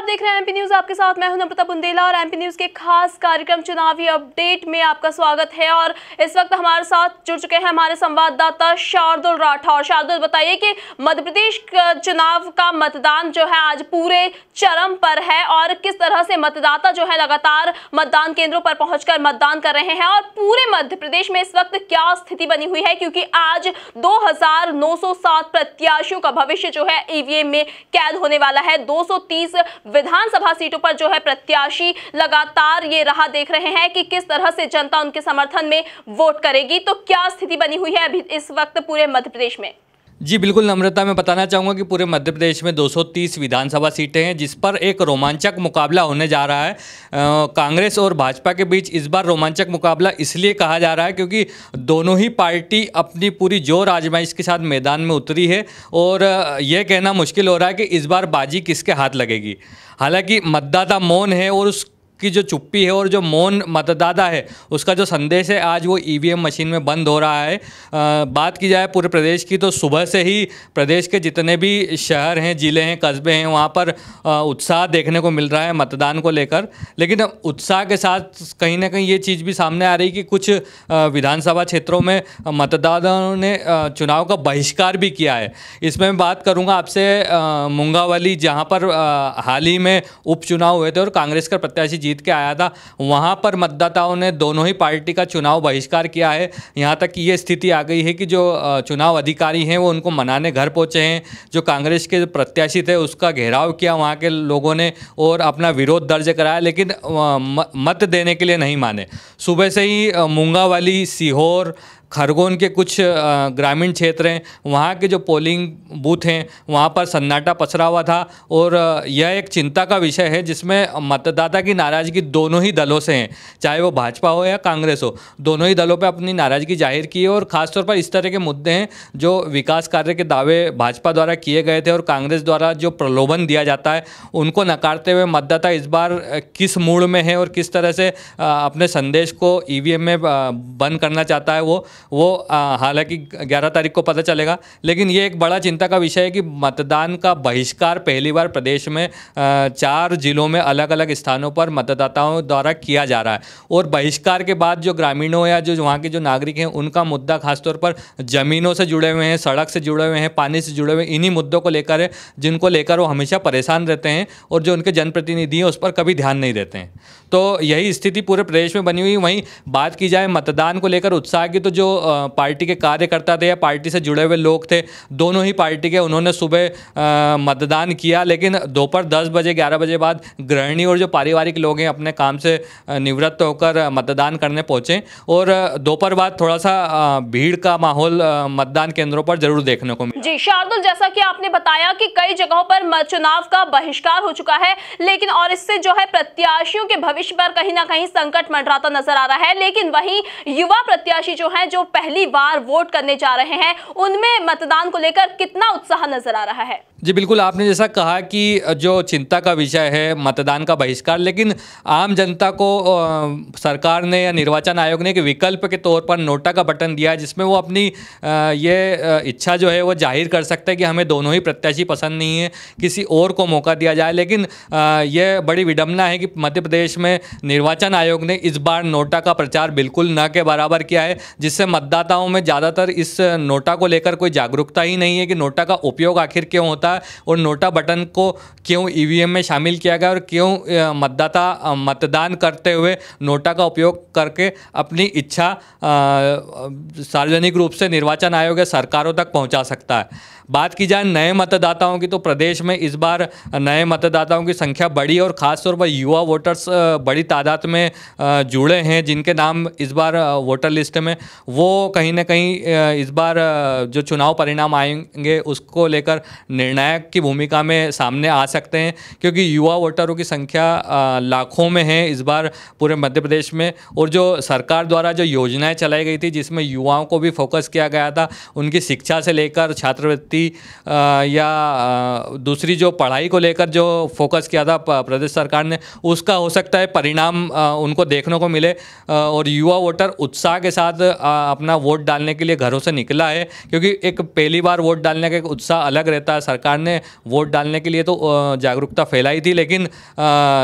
देख रहे हैं एमपी न्यूज। आपके साथ मैं हूं नम्रता बुंदेला और एमपी न्यूज के खास कार्यक्रम चुनावी अपडेट में आपका स्वागत है। और इस वक्त हमारे साथ जुड़ चुके हैं हमारे संवाददाता शार्दुल राठौर। शार्दुल, बताइए कि मध्य प्रदेश चुनाव का मतदान जो है आज पूरे चरम पर है और किस तरह से मतदाता जो है लगातार मतदान केंद्रों पर पहुंचकर मतदान कर रहे हैं और पूरे मध्य प्रदेश में इस वक्त क्या स्थिति बनी हुई है, क्योंकि आज 2907 प्रत्याशियों का भविष्य जो है ईवीएम में कैद होने वाला है। 230 विधानसभा सीटों पर जो है प्रत्याशी लगातार ये राह देख रहे हैं कि किस तरह से जनता उनके समर्थन में वोट करेगी। तो क्या स्थिति बनी हुई है अभी इस वक्त पूरे मध्य प्रदेश में? जी बिल्कुल नम्रता, मैं बताना चाहूँगा कि पूरे मध्य प्रदेश में 230 विधानसभा सीटें हैं, जिस पर एक रोमांचक मुकाबला होने जा रहा है। कांग्रेस और भाजपा के बीच इस बार रोमांचक मुकाबला इसलिए कहा जा रहा है क्योंकि दोनों ही पार्टी अपनी पूरी जोर आजमाइश के साथ मैदान में उतरी है और यह कहना मुश्किल हो रहा है कि इस बार बाजी किसके हाथ लगेगी। हालांकि मतदाता मौन है और की जो चुप्पी है और जो मौन मतदाता है उसका जो संदेश है आज वो ईवीएम मशीन में बंद हो रहा है। बात की जाए पूरे प्रदेश की तो सुबह से ही प्रदेश के जितने भी शहर हैं, ज़िले हैं, कस्बे हैं, वहाँ पर उत्साह देखने को मिल रहा है मतदान को लेकर। लेकिन उत्साह के साथ कहीं ना कहीं ये चीज़ भी सामने आ रही कि कुछ विधानसभा क्षेत्रों में मतदाताओं ने चुनाव का बहिष्कार भी किया है। इसमें मैं बात करूँगा आपसे मुंगावली, जहाँ पर हाल ही में उपचुनाव हुए थे और कांग्रेस का प्रत्याशी जीत के आया था। वहाँ पर मतदाताओं ने दोनों ही पार्टी का चुनाव बहिष्कार किया है। यहाँ तक कि ये स्थिति आ गई है कि जो चुनाव अधिकारी हैं वो उनको मनाने घर पहुँचे हैं। जो कांग्रेस के प्रत्याशी थे उसका घेराव किया वहाँ के लोगों ने और अपना विरोध दर्ज कराया, लेकिन मत देने के लिए नहीं माने। सुबह से ही मुंगावली, सीहोर, खरगोन के कुछ ग्रामीण क्षेत्र हैं, वहाँ के जो पोलिंग बूथ हैं वहाँ पर सन्नाटा पसरा हुआ था और यह एक चिंता का विषय है जिसमें मतदाता की नाराज़गी दोनों ही दलों से है, चाहे वो भाजपा हो या कांग्रेस हो। दोनों ही दलों पे अपनी नाराज़गी जाहिर की है और ख़ासतौर पर इस तरह के मुद्दे हैं जो विकास कार्य के दावे भाजपा द्वारा किए गए थे और कांग्रेस द्वारा जो प्रलोभन दिया जाता है उनको नकारते हुए मतदाता इस बार किस मूड में है और किस तरह से अपने संदेश को ईवीएम में बंद करना चाहता है वो हालांकि 11 तारीख को पता चलेगा। लेकिन ये एक बड़ा चिंता का विषय है कि मतदान का बहिष्कार पहली बार प्रदेश में 4 जिलों में अलग अलग स्थानों पर मतदाताओं द्वारा किया जा रहा है और बहिष्कार के बाद जो ग्रामीणों या जो वहाँ के जो नागरिक हैं उनका मुद्दा खासतौर पर ज़मीनों से जुड़े हुए हैं, सड़क से जुड़े हुए हैं, पानी से जुड़े हुए हैं, इन्हीं मुद्दों को लेकर है जिनको लेकर वो हमेशा परेशान रहते हैं और जो उनके जनप्रतिनिधि हैं उस पर कभी ध्यान नहीं देते हैं। तो यही स्थिति पूरे प्रदेश में बनी हुई। वहीं बात की जाए मतदान को लेकर उत्साह की, तो जो पार्टी के कार्यकर्ता थे या पार्टी से जुड़े हुए लोग थे दोनों ही पार्टी के, उन्होंने सुबह मतदान किया, लेकिन दोपहर 10 बजे 11 बजे बाद गृहिणी और जो पारिवारिक लोग हैं अपने काम से निवृत्त होकर मतदान करने पहुंचे और दोपहर बाद थोड़ा सा भीड़ का माहौल मतदान केंद्रों पर जरूर देखने को मिला। जी शार्दुल, जैसा कि आपने बताया कि कई जगहों पर चुनाव का बहिष्कार हो चुका है, लेकिन और इससे जो है प्रत्याशियों के भविष्य पर कहीं ना कहीं संकट मंडराता नजर आ रहा है। लेकिन वहीं युवा प्रत्याशी जो हैं जो पहली बार वोट करने जा रहे हैं उनमें मतदान को लेकर कितना उत्साह नजर आ रहा है? जी बिल्कुल, आपने जैसा कहा कि जो चिंता का विषय है मतदान का बहिष्कार, लेकिन आम जनता को सरकार ने या निर्वाचन आयोग ने एक विकल्प के तौर पर नोटा का बटन दिया है जिसमें वो अपनी ये इच्छा जो है वो जाहिर कर सकते हैं कि हमें दोनों ही प्रत्याशी पसंद नहीं है, किसी और को मौका दिया जाए। लेकिन ये बड़ी विडंबना है कि मध्य प्रदेश में निर्वाचन आयोग ने इस बार नोटा का प्रचार बिल्कुल न के बराबर किया है, जिससे मतदाताओं में ज़्यादातर इस नोटा को लेकर कोई जागरूकता ही नहीं है कि नोटा का उपयोग आखिर क्यों होता है और नोटा बटन को क्यों ईवीएम में शामिल किया गया और क्यों मतदाता मतदान करते हुए नोटा का उपयोग करके अपनी इच्छा सार्वजनिक रूप से निर्वाचन आयोग या सरकारों तक पहुंचा सकता है। बात की जाए नए मतदाताओं की, तो प्रदेश में इस बार नए मतदाताओं की संख्या बढ़ी और ख़ासतौर पर युवा वोटर्स बड़ी तादाद में जुड़े हैं जिनके नाम इस बार वोटर लिस्ट में, वो कहीं ना कहीं इस बार जो चुनाव परिणाम आएंगे उसको लेकर निर्णायक की भूमिका में सामने आ सकते हैं, क्योंकि युवा वोटरों की संख्या लाखों में है इस बार पूरे मध्य प्रदेश में। और जो सरकार द्वारा जो योजनाएं चलाई गई थी जिसमें युवाओं को भी फोकस किया गया था, उनकी शिक्षा से लेकर छात्रवृत्ति या दूसरी जो पढ़ाई को लेकर जो फोकस किया था प्रदेश सरकार ने, उसका हो सकता है परिणाम उनको देखने को मिले और युवा वोटर उत्साह के साथ अपना वोट डालने के लिए घरों से निकला है, क्योंकि एक पहली बार वोट डालने का एक उत्साह अलग रहता है। सरकार ने वोट डालने के लिए तो जागरूकता फैलाई थी, लेकिन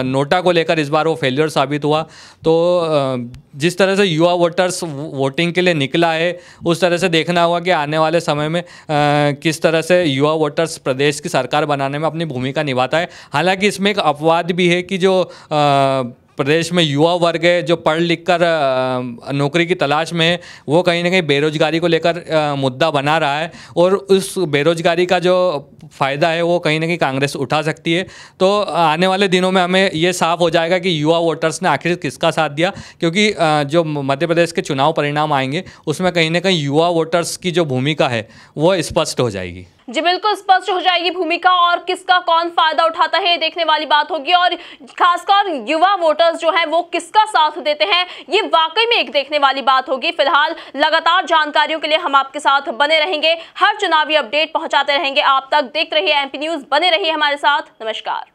नोटा को लेकर इस बार वो फेलियर साबित हुआ। तो जिस तरह से युवा वोटर्स वोटिंग के लिए निकला है, उस तरह से देखना होगा कि आने वाले समय में किस तरह से युवा वोटर्स प्रदेश की सरकार बनाने में अपनी भूमिका निभाता है। हालांकि इसमें एक अपवाद भी है कि जो प्रदेश में युवा वर्ग है जो पढ़ लिख कर नौकरी की तलाश में है, वो कहीं ना कहीं बेरोजगारी को लेकर मुद्दा बना रहा है, और उस बेरोजगारी का जो फ़ायदा है वो कहीं ना कहीं कांग्रेस उठा सकती है। तो आने वाले दिनों में हमें ये साफ हो जाएगा कि युवा वोटर्स ने आखिर किसका साथ दिया, क्योंकि जो मध्य प्रदेश के चुनाव परिणाम आएंगे उसमें कहीं ना कहीं युवा वोटर्स की जो भूमिका है वो स्पष्ट हो जाएगी। जी बिल्कुल, स्पष्ट हो जाएगी भूमिका, और किसका कौन फायदा उठाता है ये देखने वाली बात होगी, और खासकर युवा वोटर्स जो हैं वो किसका साथ देते हैं ये वाकई में एक देखने वाली बात होगी। फिलहाल लगातार जानकारियों के लिए हम आपके साथ बने रहेंगे, हर चुनावी अपडेट पहुंचाते रहेंगे आप तक। देखते रहिए एमपी न्यूज़, बने रहिए हमारे साथ। नमस्कार।